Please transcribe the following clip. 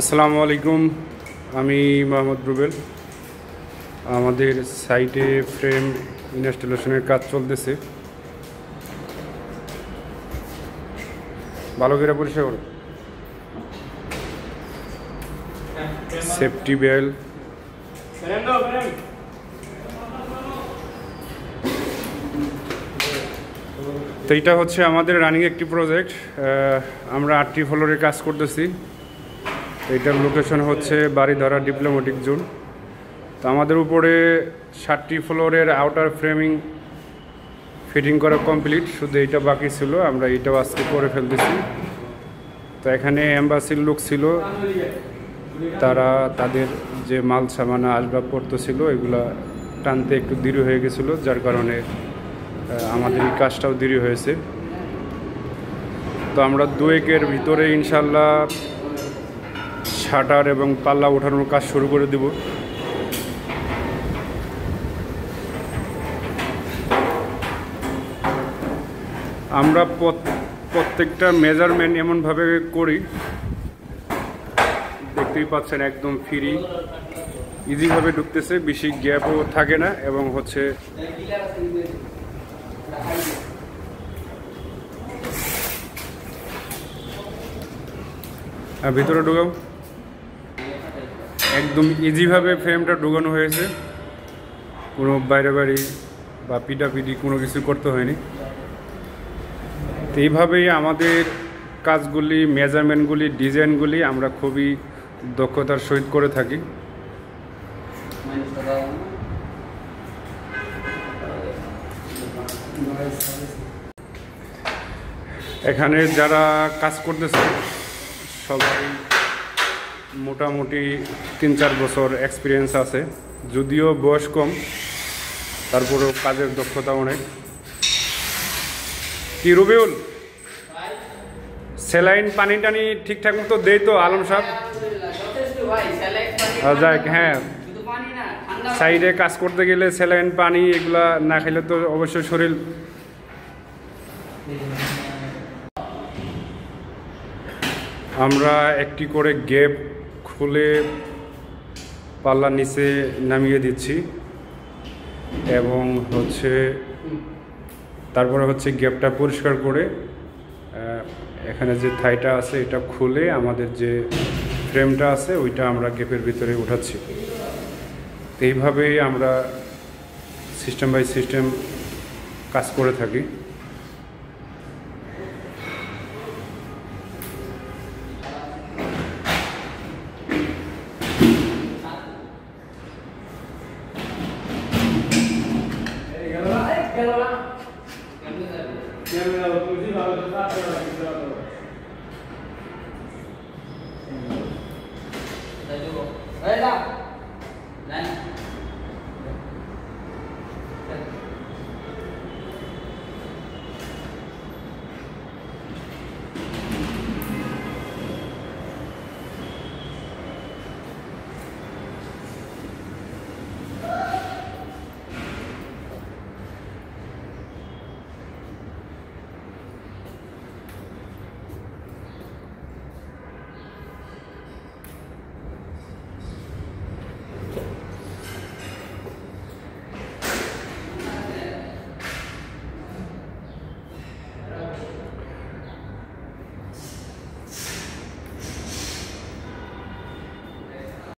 আসসালামু আলাইকুম, আমি মোহাম্মদ রুবেল। আমাদের সাইটে ফ্রেম ইনস্টলেশনের কাজ চলতেছে। ভালো করে পরিষ্কার করো। সেফটি বেল্ট, তো এটা হচ্ছে আমাদের রানিং একটি প্রজেক্ট। আমরা 8টি ফ্লোরে কাজ করতেছি। এটার লোকেশন হচ্ছে বাড়িধারা ডিপ্লোম্যাটিক জোন। তো আমাদের উপরে 7টি ফ্লোরের আউটার ফ্রেমিং ফিটিং করা কমপ্লিট, শুধু এইটা বাকি ছিল। আমরা এইটাও আজকে করে ফেলতেছি। তো এখানে এম্বাসির লোক ছিল, তারা তাদের যে মাল সামানা আসবাবপত্র ছিল এগুলা টানতে একটু দেরি হয়ে গেছিলো, যার কারণে আমাদের এই কাজটাও দেরি হয়েছে। তো আমরা 2-1-এর ভিতরে ইনশাল্লাহ শাটার এবং পাল্লা ওঠানোর কাজ শুরু করে দেব। আমরা প্রত্যেকটা মেজারমেন্ট এমনভাবে করি, দেখতেই পাচ্ছেন একদম ফ্রি ইজিভাবে ঢুকতেছে, বেশি গ্যাপও থাকে না। এবং হচ্ছে ভিতরে ঢুকাও, একদম ইজিভাবে ফ্রেমটা ঢুকানো হয়েছে। কোনো বাইরে বাড়ি বা পিটাপিটি কোনো কিছু করতে হয়নি। তো এইভাবেই আমাদের কাজগুলি, মেজারমেন্টগুলি, ডিজাইনগুলি আমরা খুবই দক্ষতার সহিত করে থাকি। এখানে যারা কাজ করতেছে সবাই মোটামুটি 3-4 বছর এক্সপিরিয়েন্স আছে, যদিও বয়স কম, তারপরেও কাজের দক্ষতা অনেক। কি রবিউল, স্যালাইন পানি টানি ঠিকঠাক মতো দেই তো আলম সাহেব? যাক, হ্যাঁ, সাইডে কাজ করতে গেলে স্যালাইন পানি এগুলা না খেলে তো অবশ্যই শরীর। আমরা একটি করে গ্যাপ খুলে পাল্লা নিচে নামিয়ে দিচ্ছি, এবং হচ্ছে তারপরে হচ্ছে গ্যাপটা পরিষ্কার করে এখানে যে থাইটা আছে এটা খুলে আমাদের যে ফ্রেমটা আছে ওইটা আমরা গ্যাপের ভিতরে উঠাচ্ছি। তো এইভাবেই আমরা সিস্টেম বাই সিস্টেম কাজ করে থাকি। Đây là